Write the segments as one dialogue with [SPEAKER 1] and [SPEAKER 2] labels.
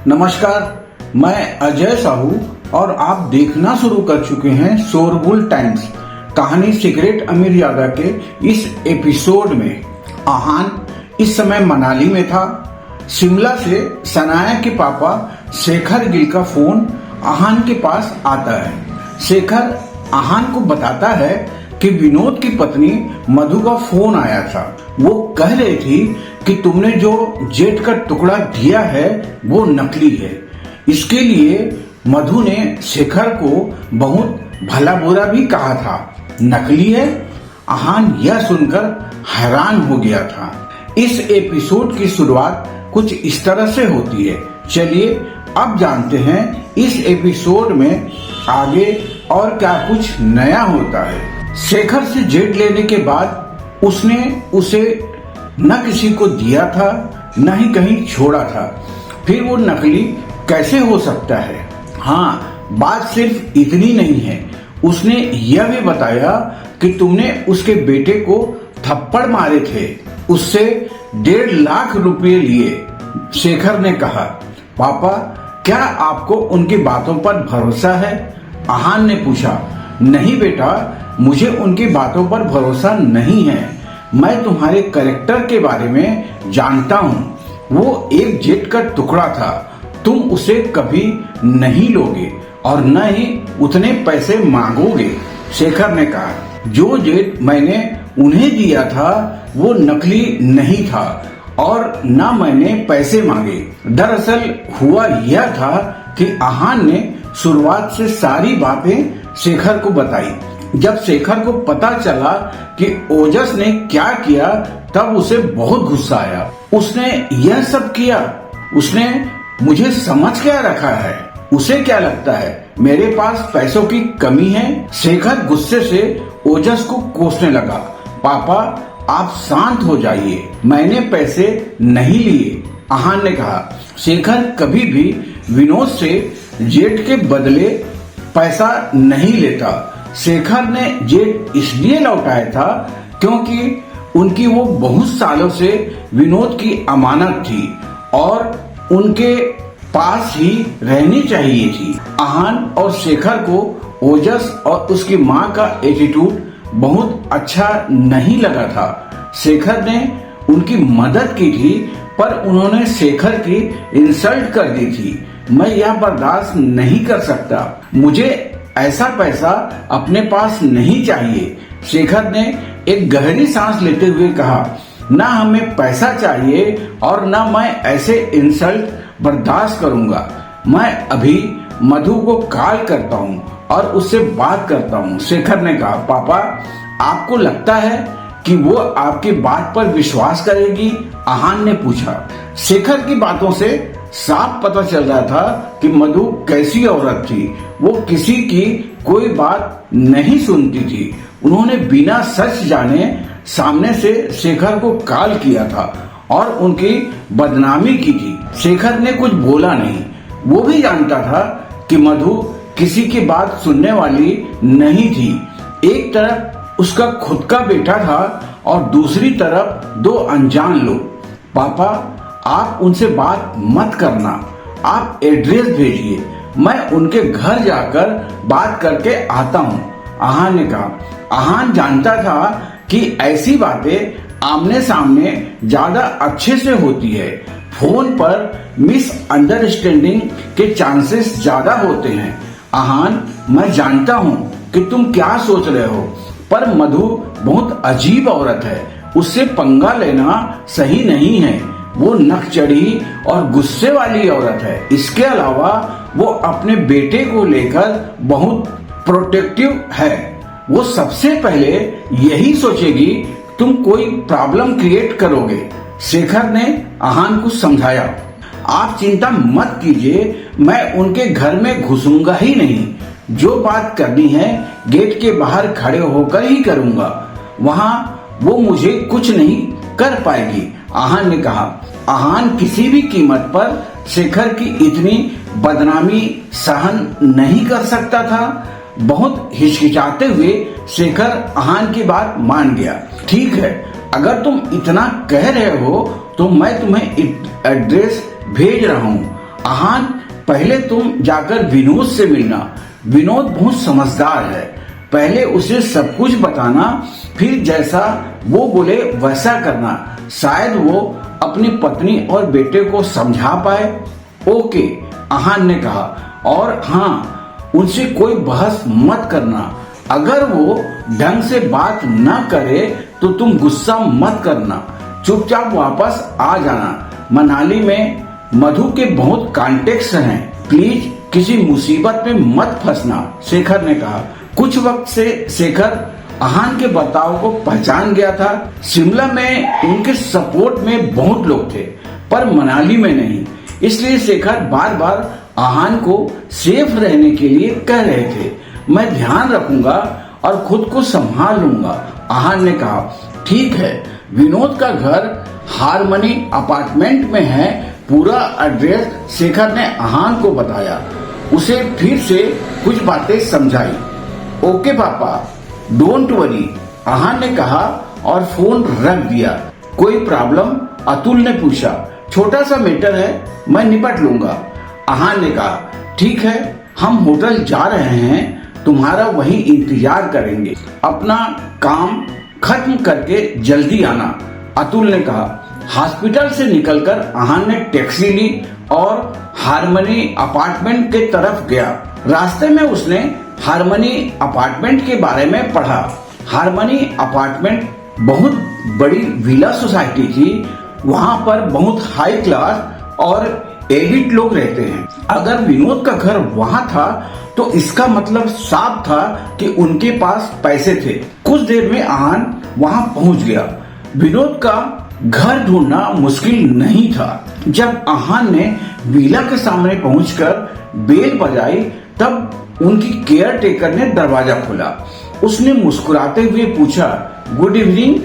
[SPEAKER 1] नमस्कार, मैं अजय साहू और आप देखना शुरू कर चुके हैं शोरगुल टाइम्स। कहानी सिगरेट अमीर यादव के इस एपिसोड में आहान इस समय मनाली में था। शिमला से सनाया के पापा शेखर गिल का फोन आहान के पास आता है। शेखर आहान को बताता है कि विनोद की पत्नी मधु का फोन आया था। वो कह रही थी कि तुमने जो जेट का टुकड़ा दिया है वो नकली है। इसके लिए मधु ने शेखर को बहुत भला बुरा भी कहा था। नकली है? आहान यह सुनकर हैरान हो गया था। इस एपिसोड की शुरुआत कुछ इस तरह से होती है। चलिए अब जानते हैं इस एपिसोड में आगे और क्या कुछ नया होता है। शेखर से जेट लेने के बाद उसने उसे न किसी को दिया था न ही कहीं छोड़ा था। फिर वो नकली कैसे हो सकता है? हाँ, बात सिर्फ इतनी नहीं है। उसने यह भी बताया कि तुमने उसके बेटे को थप्पड़ मारे थे, उससे 1.5 लाख रुपए लिए। शेखर ने कहा, पापा क्या आपको उनकी बातों पर भरोसा है? आहान ने पूछा। नहीं बेटा, मुझे उनकी बातों पर भरोसा नहीं है। मैं तुम्हारे कैरेक्टर के बारे में जानता हूँ। वो एक जेट का टुकड़ा था। तुम उसे कभी नहीं लोगे और न ही उतने पैसे मांगोगे। शेखर ने कहा, जो जेट मैंने उन्हें दिया था वो नकली नहीं था और न मैंने पैसे मांगे। दरअसल हुआ यह था कि आहान ने शुरुआत से सारी बातें शेखर को बताई। जब शेखर को पता चला कि ओजस ने क्या किया तब उसे बहुत गुस्सा आया। उसने यह सब किया? उसने मुझे समझ क्या रखा है? उसे क्या लगता है मेरे पास पैसों की कमी है? शेखर गुस्से से ओजस को कोसने लगा। पापा आप शांत हो जाइए, मैंने पैसे नहीं लिए। आहान ने कहा। शेखर कभी भी विनोद से जेट के बदले पैसा नहीं लेता। शेखर ने जेट इसलिए लौटाया था क्योंकि उनकी वो बहुत सालों से विनोद की अमानत थी और उनके पास ही रहनी चाहिए थी। आहान और शेखर को ओजस और उसकी माँ का एटीट्यूड बहुत अच्छा नहीं लगा था। शेखर ने उनकी मदद की थी पर उन्होंने शेखर की इंसल्ट कर दी थी। मैं यह बर्दाश्त नहीं कर सकता। मुझे ऐसा पैसा अपने पास नहीं चाहिए। शेखर ने एक गहरी सांस लेते हुए कहा, ना हमें पैसा चाहिए और ना मैं ऐसे इंसल्ट बर्दाश्त करूंगा। मैं अभी मधु को कॉल करता हूँ और उससे बात करता हूँ। शेखर ने कहा, पापा आपको लगता है कि वो आपकी बात पर विश्वास करेगी? आहान ने पूछा। शेखर की बातों से साफ पता चल रहा था कि मधु कैसी औरत थी। वो किसी की कोई बात नहीं सुनती थी। उन्होंने बिना सच जाने सामने से शेखर को कॉल किया था और उनकी बदनामी की थी। शेखर ने कुछ बोला नहीं। वो भी जानता था कि मधु किसी की बात सुनने वाली नहीं थी। एक तरफ उसका खुद का बेटा था और दूसरी तरफ 2 अनजान लोग। पापा आप उनसे बात मत करना, आप एड्रेस भेजिए, मैं उनके घर जाकर बात करके आता हूँ। आहान ने कहा। आहान जानता था कि ऐसी बातें आमने सामने ज्यादा अच्छे से होती है। फोन पर मिसअंडरस्टैंडिंग के चांसेस ज्यादा होते हैं। आहान मैं जानता हूँ कि तुम क्या सोच रहे हो, पर मधु बहुत अजीब औरत है। उससे पंगा लेना सही नहीं है। वो नकचढ़ी और गुस्से वाली औरत है। इसके अलावा वो अपने बेटे को लेकर बहुत प्रोटेक्टिव है। वो सबसे पहले यही सोचेगी तुम कोई प्रॉब्लम क्रिएट करोगे। शेखर ने आहान को समझाया। आप चिंता मत कीजिए, मैं उनके घर में घुसूंगा ही नहीं। जो बात करनी है गेट के बाहर खड़े होकर ही करूंगा। वहाँ वो मुझे कुछ नहीं कर पाएगी। आहान ने कहा। आहान किसी भी कीमत पर शेखर की इतनी बदनामी सहन नहीं कर सकता था। बहुत हिचकिचाते हुए शेखर आहान की बात मान गया। ठीक है, अगर तुम इतना कह रहे हो तो मैं तुम्हें एड्रेस भेज रहा हूँ। आहान, पहले तुम जाकर विनोद से मिलना। विनोद बहुत समझदार है, पहले उसे सब कुछ बताना, फिर जैसा वो बोले वैसा करना। शायद वो अपनी पत्नी और बेटे को समझा पाए। ओके, आहान ने कहा। और हाँ, उनसे कोई बहस मत करना। अगर वो ढंग से बात न करे तो तुम गुस्सा मत करना, चुपचाप वापस आ जाना। मनाली में मधु के बहुत कॉन्टेक्ट्स हैं, प्लीज किसी मुसीबत में मत फंसना, शेखर ने कहा। कुछ वक्त से शेखर आहान के बर्ताव को पहचान गया था। शिमला में उनके सपोर्ट में बहुत लोग थे, पर मनाली में नहीं। इसलिए शेखर बार बार आहान को सेफ रहने के लिए कह रहे थे। मैं ध्यान रखूंगा और खुद को संभाल लूंगा, आहान ने कहा। ठीक है। विनोद का घर हारमनी अपार्टमेंट में है। पूरा एड्रेस शेखर ने आहान को बताया। उसे फिर से कुछ बातें समझाई। ओके पापा, डोंट वरी, आहान ने कहा और फोन रख दिया। कोई प्रॉब्लम? अतुल ने पूछा। छोटा सा मैटर है, मैं निपट लूंगा, आहान ने कहा। ठीक है, हम होटल जा रहे हैं, तुम्हारा वहीं इंतजार करेंगे। अपना काम खत्म करके जल्दी आना, अतुल ने कहा। हॉस्पिटल से निकलकर आहान ने टैक्सी ली और हारमनी अपार्टमेंट के तरफ गया। रास्ते में उसने हारमनी अपार्टमेंट के बारे में पढ़ा। हारमनी अपार्टमेंट बहुत बड़ी विला सोसाइटी थी। वहाँ पर बहुत हाई क्लास और एलिट लोग रहते हैं। अगर विनोद का घर वहाँ था तो इसका मतलब साफ था कि उनके पास पैसे थे। कुछ देर में आहान वहाँ पहुँच गया। विनोद का घर ढूंढना मुश्किल नहीं था। जब आहान ने विला के सामने पहुंचकर बेल बजाई तब उनकी केयर टेकर ने दरवाजा खोला। उसने मुस्कुराते हुए पूछा, गुड इवनिंग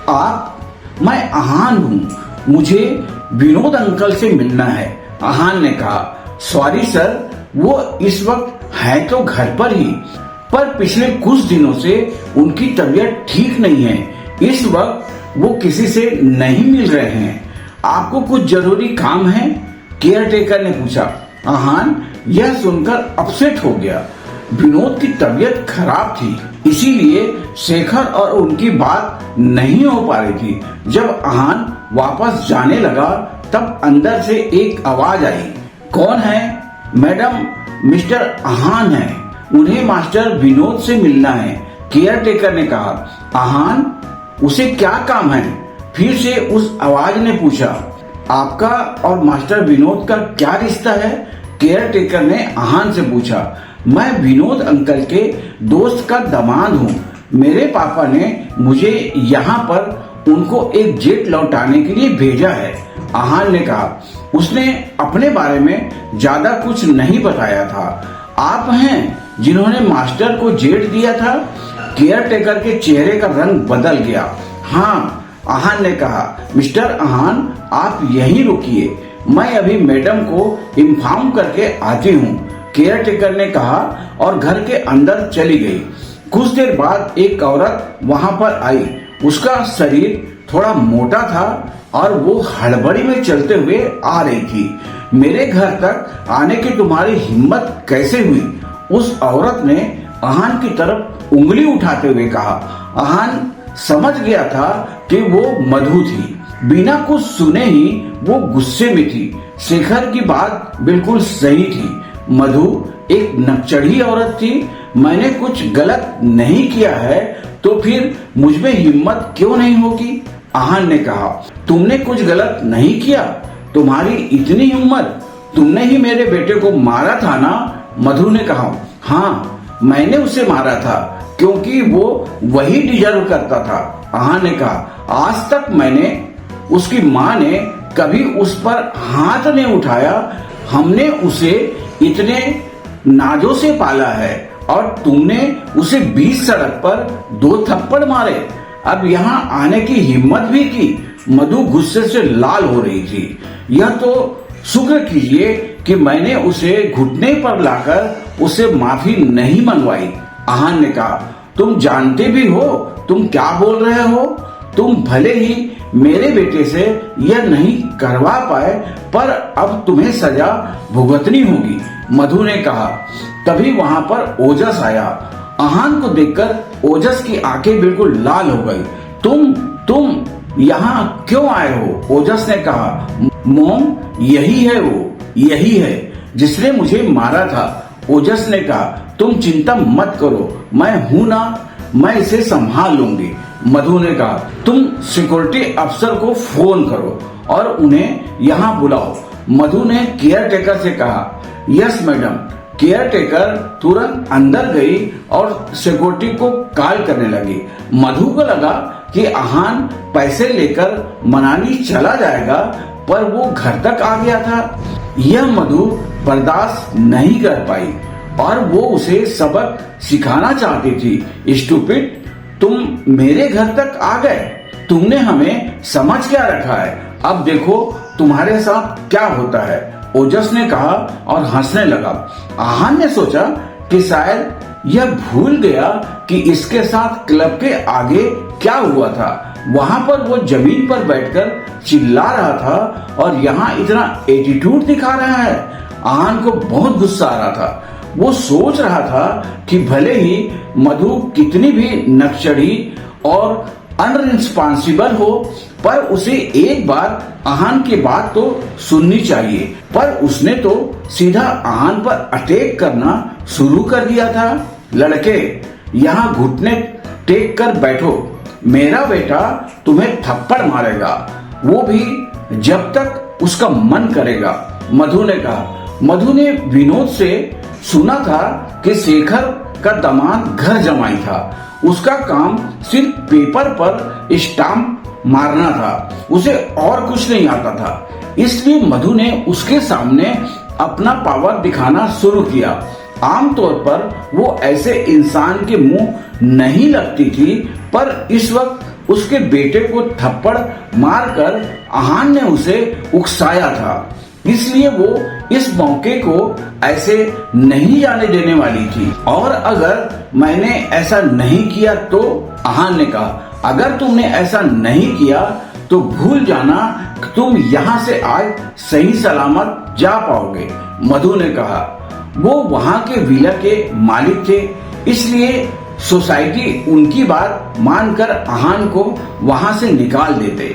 [SPEAKER 1] आप? मैं आहान हूँ, मुझे विनोद अंकल से मिलना है, आहान ने कहा। सॉरी सर, वो इस वक्त है तो घर पर ही, पर पिछले कुछ दिनों से उनकी तबीयत ठीक नहीं है। इस वक्त वो किसी से नहीं मिल रहे हैं। आपको कुछ जरूरी काम है? केयर टेकर ने पूछा। आहान यह सुनकर अपसेट हो गया। विनोद की तबीयत खराब थी, इसीलिए शेखर और उनकी बात नहीं हो पा रही थी। जब आहान वापस जाने लगा तब अंदर से एक आवाज आई। कौन है? मैडम, मिस्टर आहान है, उन्हें मास्टर विनोद से मिलना है, केयर टेकर ने कहा। आहान, उसे क्या काम है? फिर से उस आवाज ने पूछा। आपका और मास्टर विनोद का क्या रिश्ता है? केयर टेकर ने आहान से पूछा। मैं विनोद अंकल के दोस्त का दामाद हूँ। मेरे पापा ने मुझे यहाँ पर उनको एक जेट लौटाने के लिए भेजा है, आहान ने कहा। उसने अपने बारे में ज्यादा कुछ नहीं बताया था। आप हैं जिन्होंने मास्टर को जेट दिया था? केयर टेकर के चेहरे का रंग बदल गया। हाँ, आहान ने कहा। मिस्टर आहान, आप यहीं रुकिए, मैं अभी मैडम को इन्फॉर्म करके आती हूँ, केयर टेकर ने कहा और घर के अंदर चली गई। कुछ देर बाद एक औरत वहाँ पर आई। उसका शरीर थोड़ा मोटा था और वो हड़बड़ी में चलते हुए आ रही थी। मेरे घर तक आने की तुम्हारी हिम्मत कैसे हुई? उस औरत ने आहान की तरफ उंगली उठाते हुए कहा। आहान समझ गया था कि वो मधु थी। बिना कुछ सुने ही वो गुस्से में थी। शेखर की बात बिल्कुल सही थी। मधु एक नकचढ़ी औरत थी। मैंने कुछ गलत नहीं किया है तो फिर मुझमें हिम्मत क्यों नहीं होगी? आहान ने कहा। तुमने कुछ गलत नहीं किया, तुम्हारी इतनी हिम्मत? तुमने ही मेरे बेटे को मारा था ना? मधु ने कहा। हाँ, मैंने उसे मारा था क्योंकि वो वही डिजर्व करता था, आहान ने कहा। आज तक मैंने, उसकी माँ ने कभी उस पर हाथ नहीं उठाया। हमने उसे इतने नाजों से पाला है और तुमने उसे बीच सड़क पर 2 थप्पड़ मारे। अब यहाँ आने की हिम्मत भी की। मधु गुस्से से लाल हो रही थी। यह तो शुक्र कीजिए कि मैंने उसे घुटने पर लाकर उसे माफी नहीं मनवाई, आहान ने कहा। तुम जानते भी हो तुम क्या बोल रहे हो? तुम भले ही मेरे बेटे से यह नहीं करवा पाए, पर अब तुम्हें सजा भुगतनी होगी, मधु ने कहा। तभी वहां पर ओजस आया। आहान को देखकर ओजस की आंखें बिल्कुल लाल हो गई। तुम यहाँ क्यों आए हो? ओजस ने कहा। मोम, यही है वो, यही है जिसने मुझे मारा था, ओजस ने कहा। तुम चिंता मत करो, मैं हूं ना, मैं इसे संभाल लूंगी, मधु ने कहा। तुम सिक्योरिटी अफसर को फोन करो और उन्हें यहाँ बुलाओ, मधु ने केयर टेकर से कहा। Yes madam. केयर टेकर तुरंत अंदर गई और सिक्योरिटी को कॉल करने लगी। मधु को लगा कि आहान पैसे लेकर मनाली चला जाएगा, पर वो घर तक आ गया था। यह मधु बर्दाश्त नहीं कर पाई और वो उसे सबक सिखाना चाहती थी। स्टूपिड, तुम मेरे घर तक आ गए, तुमने हमें समझ क्या रखा है? अब देखो तुम्हारे साथ क्या होता है, ओजस ने कहा और हंसने लगा। आहान ने सोचा कि शायद यह भूल गया कि इसके साथ क्लब के आगे क्या हुआ था। वहां पर वो जमीन पर बैठकर चिल्ला रहा था और यहाँ इतना एटीट्यूड दिखा रहा है। आहान को बहुत गुस्सा आ रहा था। वो सोच रहा था कि भले ही मधु कितनी भी नक्सड़ी और अनरिस्पॉन्सिबल हो, पर उसे एक बार आहान की बात तो सुननी चाहिए। पर उसने तो सीधा आहान पर अटैक करना शुरू कर दिया था। लड़के, यहाँ घुटने टेक कर बैठो, मेरा बेटा तुम्हें थप्पड़ मारेगा, वो भी जब तक उसका मन करेगा, मधु ने कहा। मधु ने विनोद से सुना था कि शेखर का दामाद घर जमाई था। उसका काम सिर्फ पेपर पर स्टाम्प मारना था, उसे और कुछ नहीं आता था। इसलिए मधु ने उसके सामने अपना पावर दिखाना शुरू किया। आमतौर पर वो ऐसे इंसान के मुंह नहीं लगती थी, पर इस वक्त उसके बेटे को थप्पड़ मारकर आहान ने उसे उकसाया था, इसलिए वो इस मौके को ऐसे नहीं जाने देने वाली थी। और अगर मैंने ऐसा नहीं किया तो, आहान ने कहा, अगर तुमने ऐसा नहीं किया तो भूल जाना कि तुम यहाँ से आज सही सलामत जा पाओगे, मधु ने कहा। वो वहाँ के विला के मालिक थे, इसलिए सोसाइटी उनकी बात मानकर आहान को वहाँ से निकाल देते।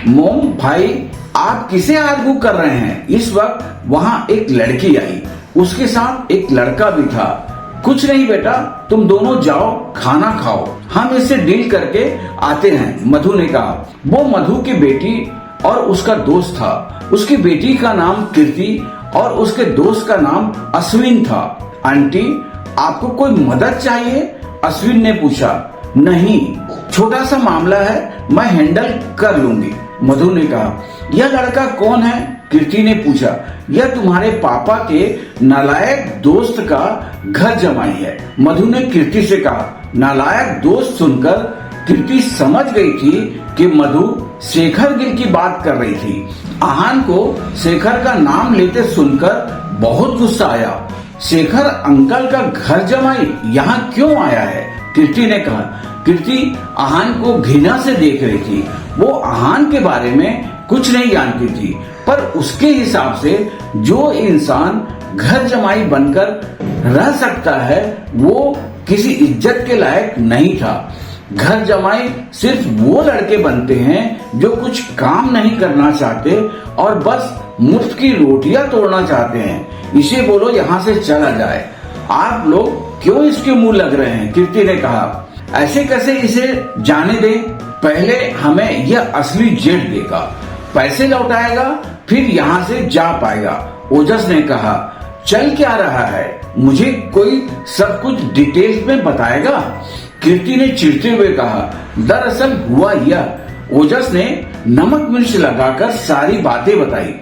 [SPEAKER 1] मोम भाई, आप किसे आर्गू कर रहे हैं? इस वक्त वहाँ एक लड़की आई, उसके साथ एक लड़का भी था। कुछ नहीं बेटा, तुम दोनों जाओ, खाना खाओ, हम इससे डील करके आते हैं, मधु ने कहा। वो मधु की बेटी और उसका दोस्त था। उसकी बेटी का नाम कीर्ति और उसके दोस्त का नाम अश्विन था। आंटी, आपको कोई मदद चाहिए? अश्विन ने पूछा। नहीं, छोटा सा मामला है, मैं हैंडल कर लूंगी, मधु ने कहा। यह लड़का कौन है? कीर्ति ने पूछा। यह तुम्हारे पापा के नालायक दोस्त का घर जमाई है, मधु ने कीर्ति से कहा। नालायक दोस्त सुनकर कीर्ति समझ गई थी कि मधु शेखर गिल की बात कर रही थी। आहान को शेखर का नाम लेते सुनकर बहुत गुस्सा आया। शेखर अंकल का घर जमाई यहाँ क्यों आया है? कीर्ति ने कहा। कीर्ति आहान को घृणा से देख रही थी। वो आहान के बारे में कुछ नहीं जानती थी, पर उसके हिसाब से जो इंसान घर जमाई बनकर रह सकता है वो किसी इज्जत के लायक नहीं था। घर जमाई सिर्फ वो लड़के बनते हैं जो कुछ काम नहीं करना चाहते और बस मुफ्त की रोटियां तोड़ना चाहते हैं। इसे बोलो यहाँ से चला जाए। आप लोग क्यों इसके मुंह लग रहे हैं? कीर्ति ने कहा। ऐसे कैसे इसे जाने दे? पहले हमें यह असली जेट देगा, पैसे लौटाएगा, फिर यहाँ से जा पाएगा, ओजस ने कहा। चल क्या रहा है? मुझे कोई सब कुछ डिटेल्स में बताएगा? कीर्ति ने चिढ़ते हुए कहा। दरअसल हुआ यह, ओजस ने नमक मिर्च लगाकर सारी बातें बताई।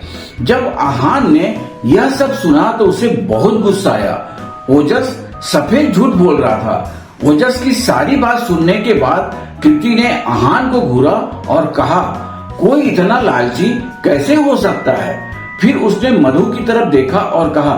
[SPEAKER 1] जब आहान ने यह सब सुना तो उसे बहुत गुस्सा आया। ओजस सफेद झूठ बोल रहा था। ओजस की सारी बात सुनने के बाद कीर्ति ने आहान को घूरा और कहा, कोई इतना लालची कैसे हो सकता है? फिर उसने मधु की तरफ देखा और कहा,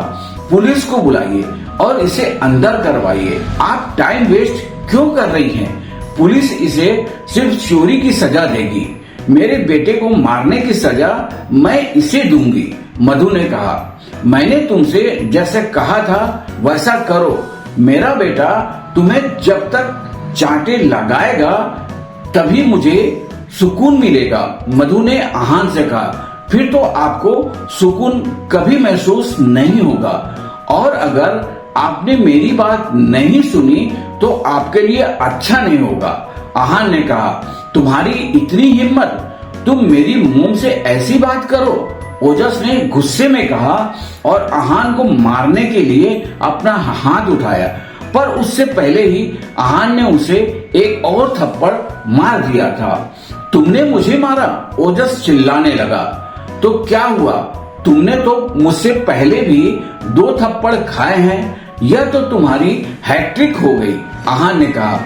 [SPEAKER 1] पुलिस को बुलाइए और इसे अंदर करवाइए। आप टाइम वेस्ट क्यों कर रही हैं? पुलिस इसे सिर्फ चोरी की सजा देगी। मेरे बेटे को मारने की सजा मैं इसे दूंगी। मधु ने कहा, मैंने तुमसे जैसे कहा था वैसा करो। मेरा बेटा तुम्हें जब तक चांटे लगाएगा तभी मुझे सुकून मिलेगा। मधु ने आहान से कहा, फिर तो आपको सुकून कभी महसूस नहीं होगा, और अगर आपने मेरी बात नहीं सुनी तो आपके लिए अच्छा नहीं होगा। आहान ने कहा, तुम्हारी इतनी हिम्मत, तुम मेरी मुंह से ऐसी बात करो। ओजस ने गुस्से में कहा और आहान को मारने के लिए अपना हाथ उठाया, पर उससे पहले ही आहान ने उसे एक और थप्पड़ मार दिया था। तुमने मुझे मारा, ओजस चिल्लाने लगा। तो क्या हुआ, तुमने तो मुझसे पहले भी 2 थप्पड़ खाए हैं, यह तो तुम्हारी हैट्रिक हो गई। आहान ने कहा,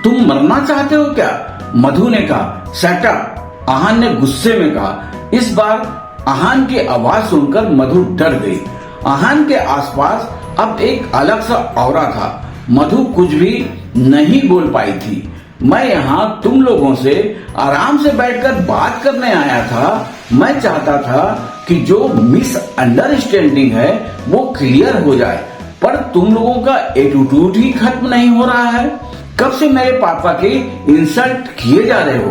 [SPEAKER 1] तुम मरना चाहते हो क्या? मधु ने कहा, शट अप। आहान ने गुस्से में कहा। इस बार आहान की आवाज सुनकर मधु डर गई। आहान के आसपास अब एक अलग सा ऑरा था। मधु कुछ भी नहीं बोल पाई थी। मैं यहाँ तुम लोगों से आराम से बैठकर बात करने आया था। मैं चाहता था कि जो मिसअंडरस्टैंडिंग है वो क्लियर हो जाए, पर तुम लोगों का एटीट्यूड ही खत्म नहीं हो रहा है। कब से मेरे पापा के इंसल्ट किए जा रहे हो?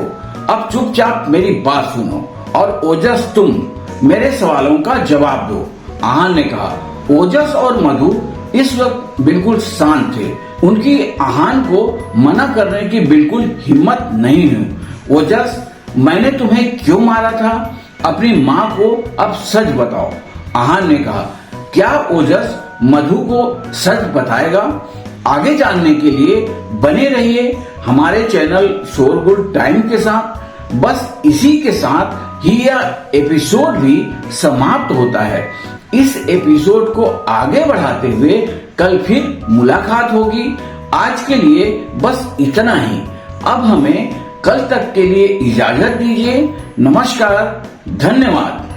[SPEAKER 1] अब चुपचाप मेरी बात सुनो और ओजस तुम मेरे सवालों का जवाब दो। आहान ने कहा। ओजस और मधु इस वक्त बिल्कुल शांत थे। उनकी आहान को मना करने की बिल्कुल हिम्मत नहीं है। ओजस, मैंने तुम्हें क्यों मारा था? अपनी माँ को अब सच बताओ। आहान ने कहा। क्या ओजस मधु को सच बताएगा? आगे जानने के लिए बने रहिए हमारे चैनल शोरगुल टाइम के साथ। बस इसी के साथ ही यह एपिसोड भी समाप्त होता है। इस एपिसोड को आगे बढ़ाते हुए कल फिर मुलाकात होगी। आज के लिए बस इतना ही। अब हमें कल तक के लिए इजाजत दीजिए। नमस्कार, धन्यवाद।